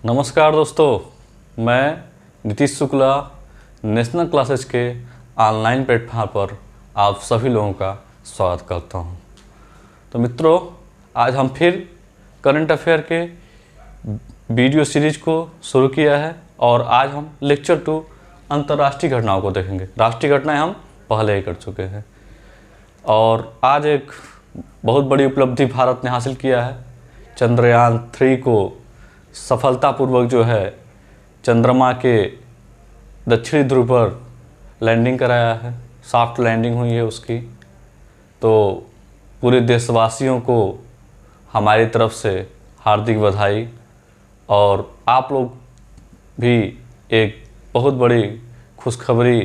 नमस्कार दोस्तों, मैं नीतीश शुक्ला नेशनल क्लासेस के ऑनलाइन प्लेटफॉर्म पर आप सभी लोगों का स्वागत करता हूं। तो मित्रों, आज हम फिर करंट अफेयर के वीडियो सीरीज को शुरू किया है और आज हम लेक्चर 2 अंतर्राष्ट्रीय घटनाओं को देखेंगे। राष्ट्रीय घटनाएं हम पहले ही कर चुके हैं और आज एक बहुत बड़ी उपलब्धि भारत ने हासिल किया है। चंद्रयान 3 को सफलतापूर्वक जो है चंद्रमा के दक्षिणी ध्रुव पर लैंडिंग कराया है। सॉफ्ट लैंडिंग हुई है उसकी। तो पूरे देशवासियों को हमारी तरफ से हार्दिक बधाई। और आप लोग भी एक बहुत बड़ी खुशखबरी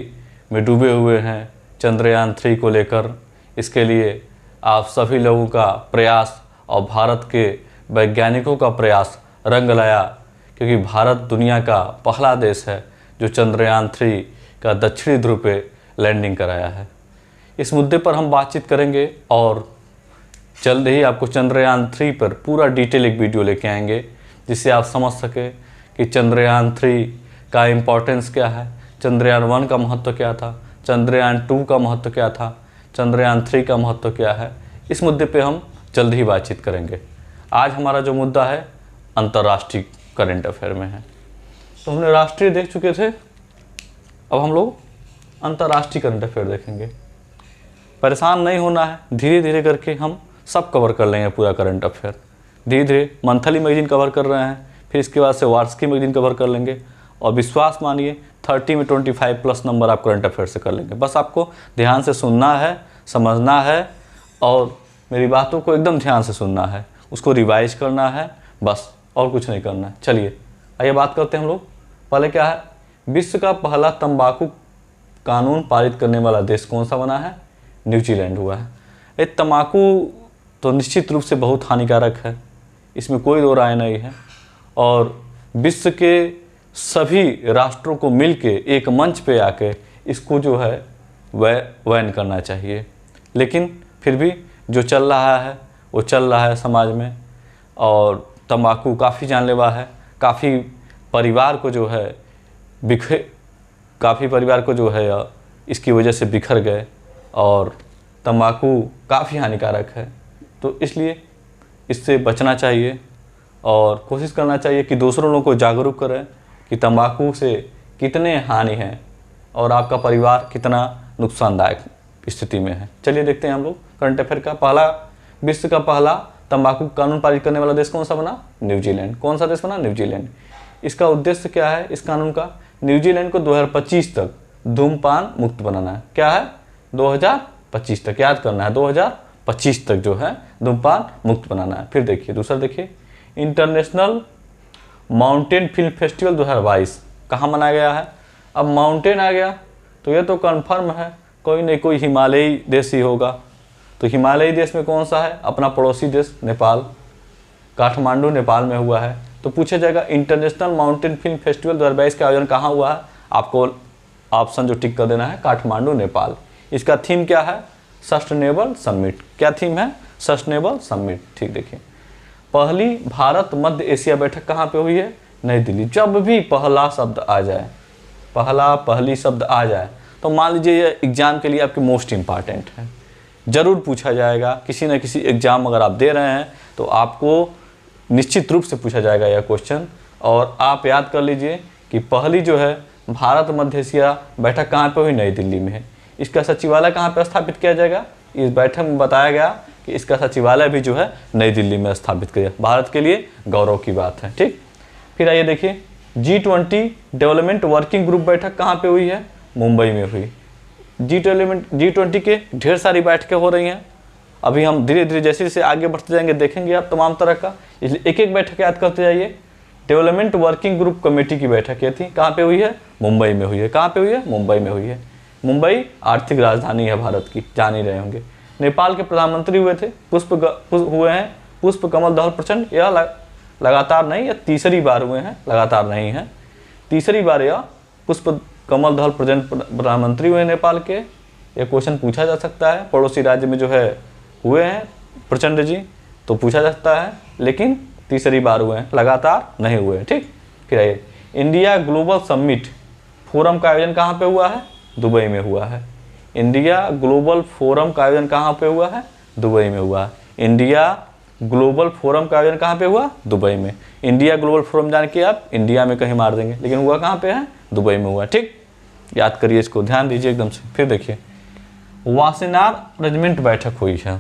में डूबे हुए हैं चंद्रयान 3 को लेकर। इसके लिए आप सभी लोगों का प्रयास और भारत के वैज्ञानिकों का प्रयास रंग लाया, क्योंकि भारत दुनिया का पहला देश है जो चंद्रयान 3 का दक्षिणी ध्रुव पे लैंडिंग कराया है। इस मुद्दे पर हम बातचीत करेंगे और जल्द ही आपको चंद्रयान 3 पर पूरा डिटेल एक वीडियो लेके आएंगे, जिससे आप समझ सके कि चंद्रयान 3 का इम्पोर्टेंस क्या है, चंद्रयान 1 का महत्व क्या था, चंद्रयान 2 का महत्व क्या था, चंद्रयान 3 का महत्व क्या है। इस मुद्दे पे हम जल्द ही बातचीत करेंगे। आज हमारा जो मुद्दा है अंतर्राष्ट्रीय करंट अफेयर में है। तो हमने राष्ट्रीय देख चुके थे, अब हम लोग अंतर्राष्ट्रीय करंट अफेयर देखेंगे। परेशान नहीं होना है, धीरे धीरे करके हम सब कवर कर लेंगे पूरा करंट अफेयर। धीरे धीरे मंथली मैगजीन कवर कर रहे हैं, फिर इसके बाद से वार्षिक मैगजीन कवर कर लेंगे और विश्वास मानिए 30 में 25 प्लस नंबर आप करंट अफेयर से कर लेंगे। बस आपको ध्यान से सुनना है, समझना है और मेरी बातों को एकदम ध्यान से सुनना है, उसको रिवाइज करना है, बस और कुछ नहीं करना है। चलिए आइए बात करते हैं हम लोग। पहले क्या है, विश्व का पहला तंबाकू कानून पारित करने वाला देश कौन सा बना है? न्यूजीलैंड हुआ है। ये तंबाकू तो निश्चित रूप से बहुत हानिकारक है, इसमें कोई दो राय नहीं है और विश्व के सभी राष्ट्रों को मिलके एक मंच पे आके इसको जो है वह बैन करना चाहिए। लेकिन फिर भी जो चल रहा है वो चल रहा है समाज में और तंबाकू काफ़ी जानलेवा है। काफ़ी परिवार को जो है इसकी वजह से बिखर गए और तंबाकू काफ़ी हानिकारक है। तो इसलिए इससे बचना चाहिए और कोशिश करना चाहिए कि दूसरों लोगों को जागरूक करें कि तंबाकू से कितने हानि हैं और आपका परिवार कितना नुकसानदायक स्थिति में है। चलिए देखते हैं हम लोग करंट अफेयर का। विश्व का पहला तंबाकू कानून पारित करने वाला देश कौन सा बना? न्यूजीलैंड। कौन सा देश बना? न्यूजीलैंड। इसका उद्देश्य क्या है इस कानून का? न्यूजीलैंड को 2025 तक धूम्रपान मुक्त बनाना है। क्या है? 2025 तक, याद करना है, 2025 तक जो है धूम्रपान मुक्त बनाना है। फिर देखिए दूसरा, देखिए इंटरनेशनल माउंटेन फिल्म फेस्टिवल 2022 कहाँ मनाया गया है? अब माउंटेन आ गया तो ये तो कन्फर्म है कोई नहीं कोई हिमालयी देश ही होगा। तो हिमालयी देश में कौन सा है? अपना पड़ोसी देश नेपाल। काठमांडू नेपाल में हुआ है। तो पूछा जाएगा इंटरनेशनल माउंटेन फिल्म फेस्टिवल 2022 का आयोजन कहाँ हुआ है? आपको ऑप्शन जो टिक कर देना है, काठमांडू नेपाल। इसका थीम क्या है? Sustainable summit. क्या थीम है? Sustainable summit. ठीक, देखिए पहली भारत मध्य एशिया बैठक कहाँ पे हुई है? नई दिल्ली। जब भी पहला शब्द आ जाए, पहली शब्द आ जाए तो मान लीजिए ये एग्जाम के लिए आपके मोस्ट इम्पॉर्टेंट है, ज़रूर पूछा जाएगा। किसी न किसी एग्ज़ाम अगर आप दे रहे हैं तो आपको निश्चित रूप से पूछा जाएगा यह क्वेश्चन। और आप याद कर लीजिए कि पहली जो है भारत मध्य एशिया बैठक कहाँ पे हुई? नई दिल्ली में है। इसका सचिवालय कहाँ पे स्थापित किया जाएगा? इस बैठक में बताया गया कि इसका सचिवालय भी जो है नई दिल्ली में स्थापित किया। भारत के लिए गौरव की बात है। ठीक, फिर आइए देखिए G20 डेवलपमेंट वर्किंग ग्रुप बैठक कहाँ पे हुई है? मुंबई में हुई। G20 के ढेर सारी बैठकें हो रही हैं। अभी हम धीरे धीरे जैसे जैसे आगे बढ़ते जाएंगे देखेंगे आप तमाम तरह का, इसलिए एक एक बैठक याद करते जाइए। डेवलपमेंट वर्किंग ग्रुप कमेटी की बैठक ये थी, कहाँ पे हुई है? मुंबई में हुई है। कहाँ पे हुई है? मुंबई में हुई है। मुंबई आर्थिक राजधानी है भारत की, जान ही रहे होंगे। नेपाल के प्रधानमंत्री हुए थे, पुष्प कमल दहल प्रचंड। यह लगातार नहीं, यह तीसरी बार हुए हैं, लगातार नहीं है, तीसरी बार यह पुष्प कमल दहल प्रधानमंत्री हुए नेपाल के। यह क्वेश्चन पूछा जा सकता है, पड़ोसी राज्य में जो है हुए हैं प्रचंड जी, तो पूछा जा सकता है, लेकिन तीसरी बार हुए हैं, लगातार नहीं हुए हैं। ठीक, फिर आइए, इंडिया ग्लोबल समिट फोरम का आयोजन कहाँ पे हुआ है? दुबई में हुआ है। इंडिया ग्लोबल फोरम का आयोजन कहाँ पे हुआ है? दुबई में हुआ है। इंडिया ग्लोबल फोरम का आयोजन कहाँ पे हुआ? दुबई में। इंडिया ग्लोबल फोरम जान के आप इंडिया में कहीं मार देंगे, लेकिन हुआ कहाँ पे है? दुबई में हुआ। ठीक, याद करिए इसको, ध्यान दीजिए एकदम से। फिर देखिए, वासेनार अरेंजमेंट बैठक हुई है।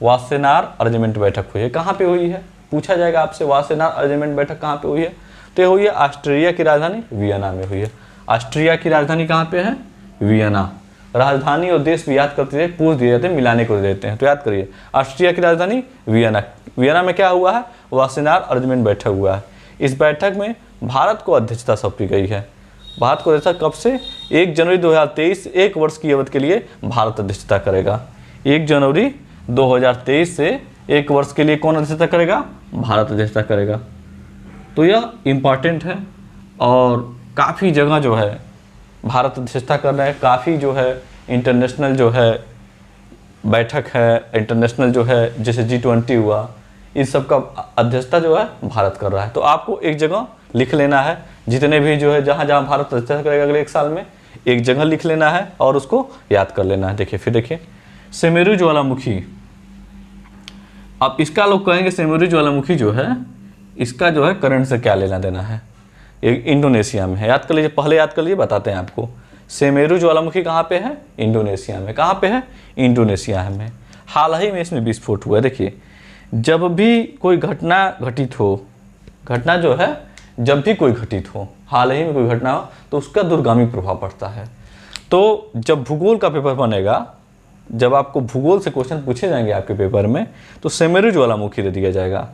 वासेनार अरेंजमेंट बैठक हुई है, कहाँ पे हुई है? पूछा जाएगा आपसे, वासेनार अरेंजमेंट बैठक कहाँ पे हुई है? तो ये हुई है ऑस्ट्रिया की राजधानी वियना में हुई है। ऑस्ट्रिया की राजधानी कहाँ पे है? वियना। राजधानी और देश भी याद करते थे, पूछ दिए जाते हैं, मिलाने को देते हैं, तो याद करिए, ऑस्ट्रिया की राजधानी वियना। वियना में क्या हुआ है? वासेनार अरेंजमेंट बैठक हुआ है। इस बैठक में भारत को अध्यक्षता सौंपी गई है। भारत को अध्यक्षता कब से? 1 जनवरी 2023, 1 वर्ष की अवधि के लिए भारत अध्यक्षता करेगा। 1 जनवरी 2023 से 1 वर्ष के लिए कौन अध्यक्षता करेगा? भारत अध्यक्षता करेगा। तो यह इम्पॉर्टेंट है और काफ़ी जगह जो है भारत अध्यक्षता कर रहा है। काफ़ी जो है इंटरनेशनल जो है बैठक है, इंटरनेशनल जो है जैसे G20 हुआ, इस सब का अध्यक्षता जो है भारत कर रहा है। तो आपको एक जगह लिख लेना है, जितने भी जो है जहाँ जहाँ भारत अध्यक्षता करेगा अगले 1 साल में, एक जगह लिख लेना है और उसको याद कर लेना है। देखिए, फिर देखिए, सुमेरु ज्वालामुखी। अब इसका लोग कहेंगे सुमेरु ज्वालामुखी जो है, इसका जो है करंट से क्या लेना देना है? एक इंडोनेशिया में है, याद कर लीजिए, पहले याद कर लीजिए, बताते हैं आपको। सुमेरु ज्वालामुखी कहाँ पे है? इंडोनेशिया में। कहाँ पे है? इंडोनेशिया में। हाल ही में इसमें विस्फोट हुआ है। देखिए, जब भी कोई घटना घटित हो, घटना जो है जब भी कोई घटित हो, हाल ही में कोई घटना हो, तो उसका दूरगामी प्रभाव पड़ता है। तो जब भूगोल का पेपर बनेगा, जब आपको भूगोल से क्वेश्चन पूछे जाएंगे आपके पेपर में, तो सुमेरु ज्वालामुखी दे दिया जाएगा।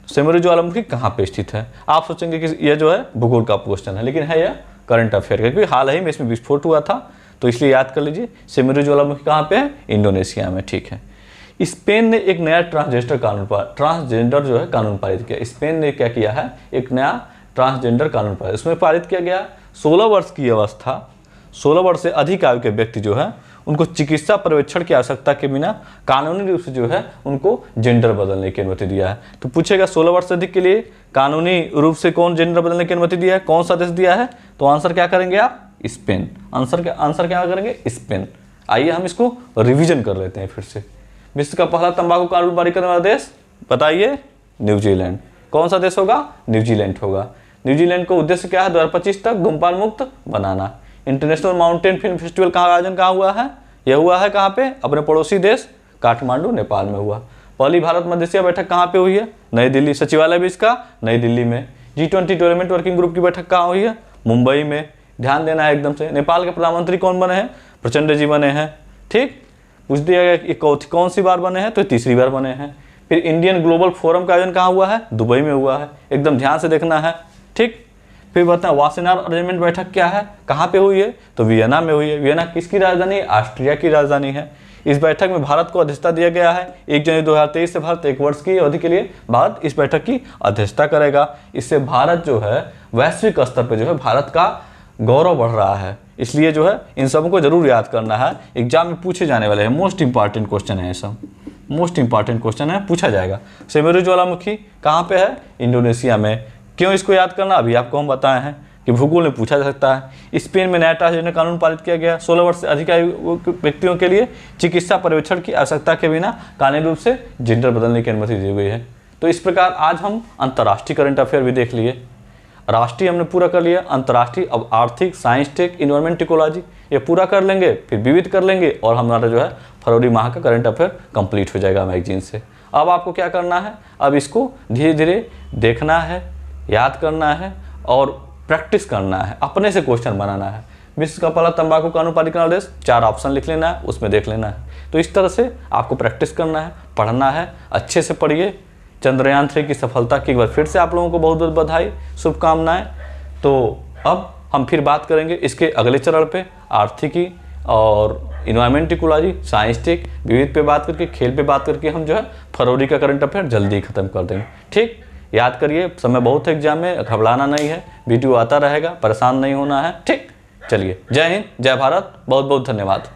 सुमेरु ज्वालामुखी कहाँ पे स्थित है? आप सोचेंगे कि यह जो है भूगोल का क्वेश्चन है, लेकिन है यह करंट अफेयर, क्योंकि हाल ही में इसमें विस्फोट हुआ था, तो इसलिए याद कर लीजिए सुमेरु ज्वालामुखी कहाँ पे है? इंडोनेशिया में। ठीक है। स्पेन ने एक नया ट्रांसजेंडर जो है कानून पारित किया। स्पेन ने क्या किया है? एक नया ट्रांसजेंडर कानून पारित, उसमें पारित किया गया 16 वर्ष की अवस्था, 16 वर्ष से अधिक आयु के व्यक्ति जो है उनको चिकित्सा पर्यवेक्षण की आवश्यकता के बिना कानूनी रूप से जो है उनको जेंडर बदलने की अनुमति दिया है। तो पूछेगा 16 वर्ष से अधिक के लिए कानूनी रूप से कौन जेंडर बदलने की अनुमति दिया है, कौन सा देश दिया है? तो आंसर क्या करेंगे आप? स्पेन। आंसर क्या करेंगे? स्पेन। आइए हम इसको रिविजन कर लेते हैं फिर से। विश्व का पहला तंबाकू कानून पारित करने वाला देश बताइए? न्यूजीलैंड। कौन सा देश होगा? न्यूजीलैंड होगा। न्यूजीलैंड का उद्देश्य क्या है? 2025 तक धूम्रपान मुक्त बनाना। इंटरनेशनल माउंटेन फिल्म फेस्टिवल का आयोजन कहाँ हुआ है? यह हुआ है कहाँ पे? अपने पड़ोसी देश काठमांडू, नेपाल में हुआ। पहली भारत मध्य एशिया बैठक कहाँ पे हुई है? नई दिल्ली। सचिवालय भी इसका नई दिल्ली में। G20 डेवलपमेंट वर्किंग ग्रुप की बैठक कहाँ हुई है? मुंबई में। ध्यान देना है एकदम से। नेपाल के प्रधानमंत्री कौन बने हैं? प्रचंड जी बने हैं। ठीक, पूछ दिया गया कि कौन सी बार बने हैं? तो 3री बार बने हैं। फिर इंडियन ग्लोबल फोरम का आयोजन कहाँ हुआ है? दुबई में हुआ है। एकदम ध्यान से देखना है। ठीक, फिर बताएं वासेनार अरेंजमेंट बैठक क्या है, कहाँ पे हुई है? तो वियना में हुई है। वियना किसकी राजधानी है? ऑस्ट्रिया की राजधानी है। इस बैठक में भारत को अध्यक्षता दिया गया है। 1 जनवरी 2023 से भारत 1 वर्ष की अवधि के लिए भारत इस बैठक की अध्यक्षता करेगा। इससे भारत जो है वैश्विक स्तर पर जो है भारत का गौरव बढ़ रहा है। इसलिए जो है इन सबको जरूर याद करना है, एग्जाम में पूछे जाने वाले हैं। मोस्ट इंपॉर्टेंट क्वेश्चन है, ये सब मोस्ट इंपॉर्टेंट क्वेश्चन है, पूछा जाएगा। सुमेरु ज्वालामुखी कहाँ पे है? इंडोनेशिया में। क्यों इसको याद करना? अभी आपको हम बताए हैं कि भूगोल में पूछा जा सकता है। स्पेन में नया ट्रांसजेंडर कानून पारित किया गया। 16 वर्ष से अधिक आयु व्यक्तियों के लिए चिकित्सा पर्यवेक्षण की आवश्यकता के बिना कानूनी रूप से जेंडर बदलने की अनुमति दी गई है। तो इस प्रकार आज हम अंतर्राष्ट्रीय करंट अफेयर भी देख लिए, राष्ट्रीय हमने पूरा कर लिया, अंतर्राष्ट्रीय अब आर्थिक, साइंस टेक, इन्वायरमेंट, इकोलॉजी ये पूरा कर लेंगे, फिर विविध कर लेंगे और हमारा जो है फरवरी माह का करंट अफेयर कंप्लीट हो जाएगा मैगजीन से। अब आपको क्या करना है? अब इसको धीरे धीरे देखना है, याद करना है और प्रैक्टिस करना है, अपने से क्वेश्चन बनाना है। विश्व का पहला तंबाकू कानून पारित करने वाला देश, 4 ऑप्शन लिख लेना है, उसमें देख लेना है। तो इस तरह से आपको प्रैक्टिस करना है, पढ़ना है, अच्छे से पढ़िए। चंद्रयान 3 की सफलता की एक बार फिर से आप लोगों को बहुत बहुत बधाई, शुभकामनाएं। तो अब हम फिर बात करेंगे इसके अगले चरण पे, आर्थिकी और इन्वायरमेंट, इकोलॉजी, साइंस टेक, विविध पे बात करके, खेल पे बात करके हम जो है फरवरी का करंट अफेयर जल्दी खत्म कर देंगे। ठीक, याद करिए, समय बहुत है एग्जाम में, घबराना नहीं है, वीडियो आता रहेगा, परेशान नहीं होना है। ठीक, चलिए, जय हिंद, जय भारत, बहुत बहुत धन्यवाद।